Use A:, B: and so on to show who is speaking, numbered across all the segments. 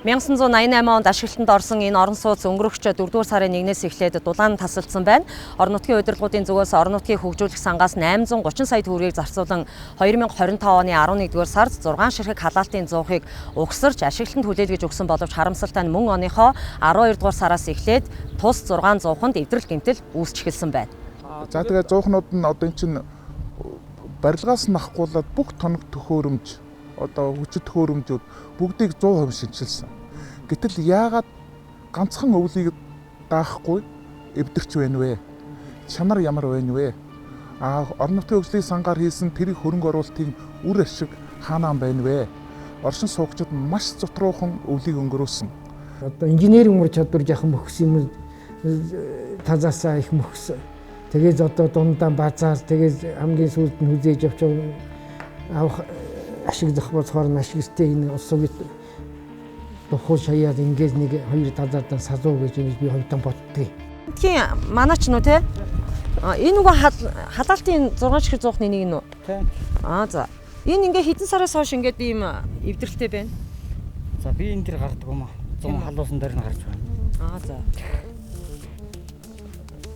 A: 1988 онд ашиглалтанд орсон энэ орон сууц өнгөрөх 4-р сарын 1-ээс эхлээд дулаан тасалдсан байна. Орон нутгийн удирдлагуудын зүгээс орон нутгийг хөгжүүлэх сангаас 830 сая төгрөгийг зарцуулан 2025 оны 11-р сард 6 ширхэг халаалтын зуухыг угсарч ашиглалтанд хүлээлгэж өгсөн боловч харамсалтай нь мөн оныхоо 12-р сараас эхлээд тус 6 зууханд эвдрэл гэмтэл үүсч эхэлсэн байна.
B: За тэгээ зуухнууд нь одоо эн чинь барилгаас нь ахгуулаад бүх тоног төхөөрөмж одоо хүчит төхөөрөмжүүд бүгдийг 100% шинжилсэн. Гэтэл яагаад ганцхан өвлийг даахгүй эвдэрч байна вэ? Чанар ямар байна вэ? Орон нутгийн хөгжлийн сангаар хийсэн тэрийг хөрөнгө оруулалтын үр ашиг хаанаа байна вэ? Оршин суугчид маш зутруухан өвлийг өнгөрөөсөн.
C: Одоо инженерийн ур чадвар яхан мөхс юм тазаасаа их мөхс. Тэгээд одоо дундаа базаар тэгээд хамгийн сүүлд нь хүзээж авч авах ашиг зах болохоор ашигтай энэ усыг тухайн шаяад ингээд нэг хоёр тазаардан сазуу гэж би хоёртон боддгийг.
A: Тийм манаач нү те. Энэ нөгөө халаалтын 6 ширхэг зуухны нэг нь үү?
C: Тийм.
A: За. Энэ ингээ хэдэн сараас хойш ингээд ийм эвдрэлтэй байна.
C: За би энэ дээр гардаг юм аа. 100 халуусан дээр нь гарч байна.
A: За.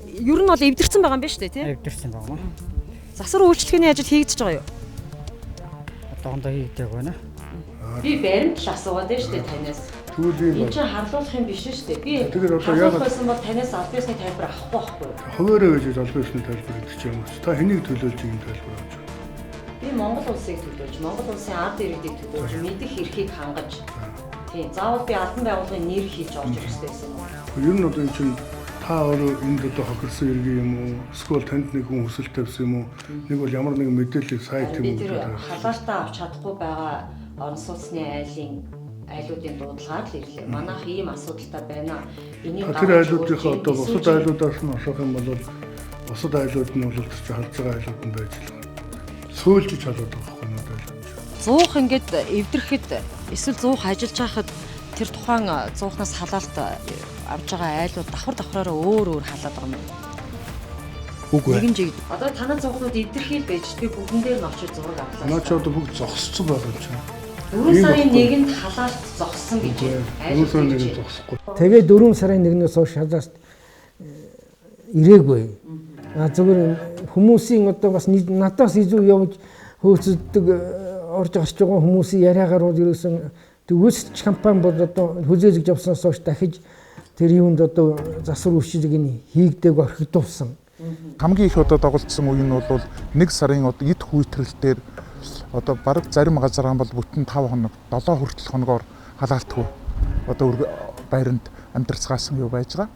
A: Ер нь бол эвдэрсэн байгаа юм байна шүү дээ тий?
C: Эвдэрсэн байгаа юм.
A: Засвар үйлчлэгээний ажил хийгдэж байгаа юу?
C: Одоохондоо хийдэг байна.
A: Би баримт л асуугаад байна шүү дээ танаас.
B: Тэгвэл
A: энэ чинь харлуулах юм биш шүү дээ. Би
B: тэгэхээр одоо яагаад
A: байсан бол танаас аль биесний тайлбар авахгүй байхгүй юу?
B: Хуваараа гэж аль биесний тайлбар гэдэг чинь юм уу? Та хэнийг төлөөлж ийм тайлбар авч байна?
A: Би Монгол улсыг төлөөлж, Монгол улсын ард иргэдийг төлөөлж, мэдих эрхийг хангаж. Тийм. Заавал би албан байгууллагын нэр хийж орж ирэх хэрэгтэй гэсэн юм.
B: Ер нь одоо энэ чинь та өөрөө энд одоо хохирсон иргэн юм уу? Эсвэл танд нэг хүн хүсэлт тавьсан юм уу? Нэг бол ямар нэгэн мэдээлэл сайт юм уу?
A: Би тэр халаалтаа авч чадахгүй байгаа орон сууцны айлуудын дуудлагаар л ирлээ. Манайх ийм асуудалтай байна. Энийг
B: тэр айлуудынхаа одоо бусад айлуудаас нь асуух юм бол бусад айлууд нь бол ч халж байгаа айлууд нь байж л байна. Сөүлж халаад байгаа байхгүй юу?
A: Зуух ингээд эвдрэхэд эсвэл зуух ажиллаж байхад тэр тухайн зуухнаас халаалт авж байгаа айлууд давхраараа өөр халаад байгаа юм.
B: Үгүй ээ.
A: Нэгэн жиг. Одоо танай зуухнууд эвдэрхийл байж би бүгдэн дээр нь очиж зураг авлаа.
B: Наа ч одоо бүгд зогссон байгаа юм чинь.
A: 4 сарын 1-нд халаалт зогссон гэж байна.
B: 4 сарын 1-нд зогсохгүй.
C: Тэгээд 4 сарын 1-ээс хойш хадаас ирээгүй. Зөвхөн хүмүүсийн одоо бас надаас илүү явж хөөцөлдөг орж гарч байгаа хүмүүсийн яриагаар бол ерөөсөн төгөөсч компани бол одоо хүзээлж авснаас хойш дахиж тэр юунд одоо засвар үйлчлэг нь хийгдэг орхигдуулсан.
B: Хамгийн их одоо дагуулсан үе нь бол 1 сарын одоо эд хүйтрэлтээр одоо бараг зарим газар бол бүтэн 5 хоног 7 хүртэл хоногоор халаалтгүй одоо байранд амьдарцгаасан юу байж байгаа.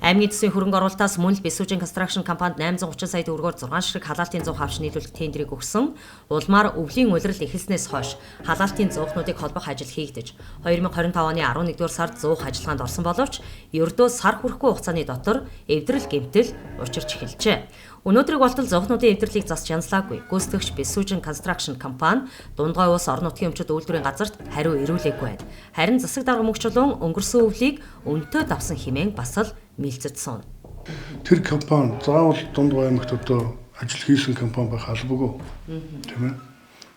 A: Аймгийн засгийн хөрөнгө оруулалтаас мөн л Бисүүжин Construction компанид 830 сая төгрөгөөр 6 ширхэг халаалтын зуух авч нийлүүлэх тендерийг өгсөн. Улмаар өвлийн улирал эхэлснээс хойш халаалтын зуухнуудыг холбох ажил хийгдэж 2025 оны 11-р сард зуух ажиллагаанд орсон боловч ердөө сар хүрэхгүй хугацааны дотор эвдрэл гэмтэл учирч эхэлжээ. Өнөөдрийг болтол зуухнуудын эвдэрлийг засч янзлаагүй. Гүйцэтгэгч Бисүүжин Construction компани Дундгой улс орон нутгийн өмчөд үйлдвэрийн газарт хариу ирүүлээгүй байна. Харин засаг дарга мөнгөчлөн өнгөрсөн өвлийг өнтөө давсан хэмээн бас л мэлцэдсэн.
B: Тэр компани заавал Дундгой аймагт одоо ажил хийсэн компани байх албагүй. Тийм ээ.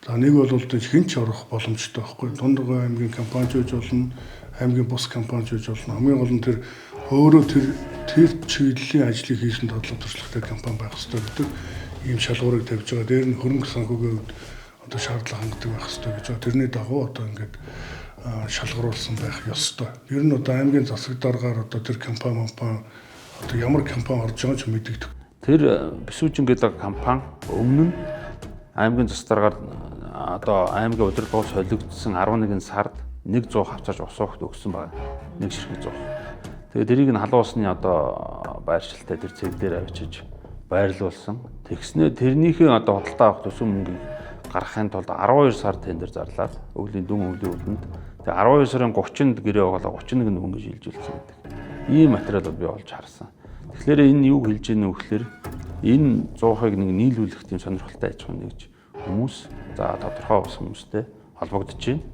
B: За нэг бол хэн ч орох боломжтой байхгүй. Дундгой аймгийн компани ч гэж болно, аймгийн бус компани ч гэж болно. Хамгийн гол нь тэр өөрөө тэр чиглэлийн ажлыг хийсэн тодлого туршлагатай компани байх хэрэгтэй гэдэг ийм шалгуурыг тавьж байгаа. Дээр нь хөрөнгө санхүүгийн хувьд одоо шаардлага хангадаг байх хэрэгтэй гэж байгаа. Тэрний дагуу одоо ингээд шалгаруулсан байх ёстой. Ер нь одоо аймгийн засаг даргаар одоо тэр компани одоо ямар компани орж байгааг ч мэдэгдэх.
D: Тэр Бисүүжин гэдэг компани өмнө нь аймгийн засаг даргаар одоо аймгийн удирдлагууд солигдсон 11 сард 100 хавцааж усуугт өгсөн байна. 1 ширхэг 100. Тэгээд тэрийг нь халуусны одоо байршилтай тэр цэг дээр авчиж байрлуулсан. Тэгснээр тэрнийхээ одоо худалдаа авах төсөв мөнгийг гаргахын тулд 12 сар тендер зарлаад өвлийн дүн өвлийн үлдэнд тэгээ 12 сарын 30-нд гэрээ оголоо 31-нд мөнгө шилжүүлсэн гэдэг. Ийм материал би олж харсан. Тэгэхээр энэ юу хэлж ийнэ вэ гэхээр энэ 100-ыг нэг нийлүүлэх тийм сонирхолтой аж ахуйн нэгж хүмүүс за тодорхой ус хүмүүстэй холбогдож байна.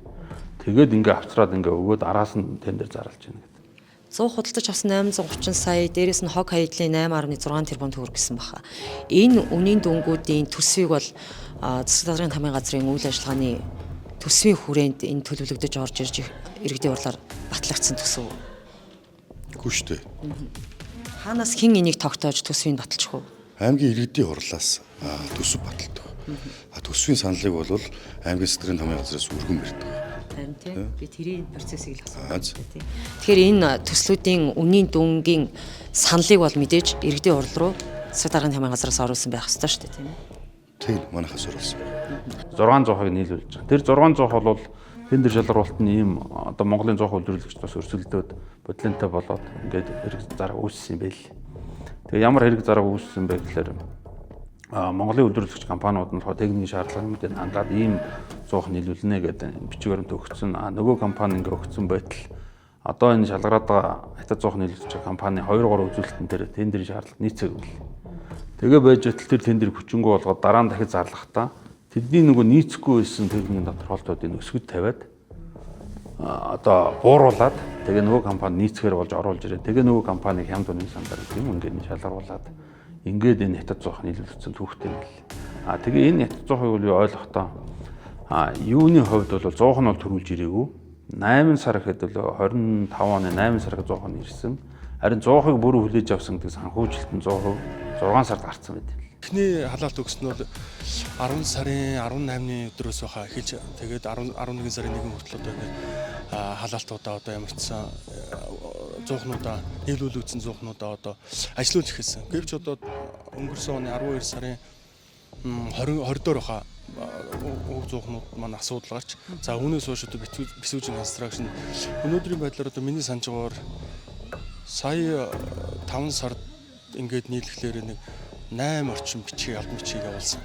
D: Тэгээд ингээ авчраад ингээ өгөөд араас нь тендер зарлаж байна.
A: 100 худалдаж авсан 830 сая, дээрээс нь хог хаягдлын 8.6 тэрбум төгрөг гэсэн баха. Энэ үнийн дүнгуудын төсвийг бол засаг даргын тамирын газрын үйл ажиллагааны төсвийн хүрээнд энэ төлөвлөгдөж орж ирж иргэдийн урлаар батлагдсан төсөв.
E: Үгүй шүү дээ.
A: Хаанаас хэн энийг тогтоож төсвийг баталчих вэ?
E: Аймгийн иргэдийн хурлаас төсөв баталдаг. Төсвийн саналыг бол аймгийн сэтгэрийн томьёо газраас өргөн барьдаг.
A: Харин тийм би тэрийн процессыг л
E: Аз.
A: асуусан тийм. Тэгэхээр энэ төслүүдийн үнийн дүнгийн саналыг бол мэдээж иргэдийн урал руу засаг даргын томьёо газраас оруулсан байх ёстой шүү дээ тийм ээ.
E: Тийм манайхаас оруулсан.
D: 600-ыг нийлүүлж байгаа. Тэр 600 бол тендер шалгаруулалт нь ийм одоо Монголын 100% үйлдвэрлэгч бас өрсөлдөөд бодлонтой болоод ингээд хэрэг зарга үүссэн юм байл. Тэгээ ямар хэрэг зарга үүссэн бэ гэхээр Монголын үйлдвэрлэгч компаниуд нь техникийн шаардлагуудыг хангаад ийм 100 нийлүүлнэ гэдэг бичиг баримт өгсөн. Нөгөө компани ингээд өгсөн байтал одоо энэ шалгараад байгаа хятад 100 нийлүүлэгч компани 2-3 үзүүлэлтэн дээр тендерийн шаардлага нийцээгүй. Тэгээ байж байтал тэр тендерийг хүчингү болгоод дараа нь дахиж зарлахдаа тэдний нөгөө нийцэхгүй байсан техникийн тодорхойлолтуудыг өсгөд тавиад одоо бууруулад тэгээ нөгөө компани нийцгээр болж оруулж ирээ. Тэгээ нөгөө компаниг хямд үнийн сандар юм ингээд шалгаруулад ингээд энэ хятад 100 нийлүүлэгдсэн түүхтэй юм л. Тэгээ энэ хятад 100%-ыг юу ойлгохдоо юуны хувьд бол 100 нь бол төрүүлж ирээгүй. 8 сар гэхэд бол 25 оны 8 сард 100 нь ирсэн. Харин 100%-ыг бүр хүлээж авсан гэдэг санхүүжилт нь 100% 6 сард гарсан байдаг.
F: Эхний халаалт өгсөн нь 10 сарын 18-ны өдрөөс хаа эхэлж тэгээд 11 сарын 1 хүртэл одоо ингээд халаалтуудаа одоо ямарчсан 100-нуудаа нийлүүлэгдсэн 100-нуудаа одоо ажиллуулж эхэлсэн. Гэвч одоо өнгөрсөн оны 12 сарын 20 дээр хаа уг 100-нууд маань асуудал гарч за үүнээс хойш одоо бисүүжин констракшн өнөөдрийн байдлаар одоо миний санджгаар сая 5 сард ингээд нийлэхлээр нэг 8 орчим бичгийг албан бичгийг явуулсан.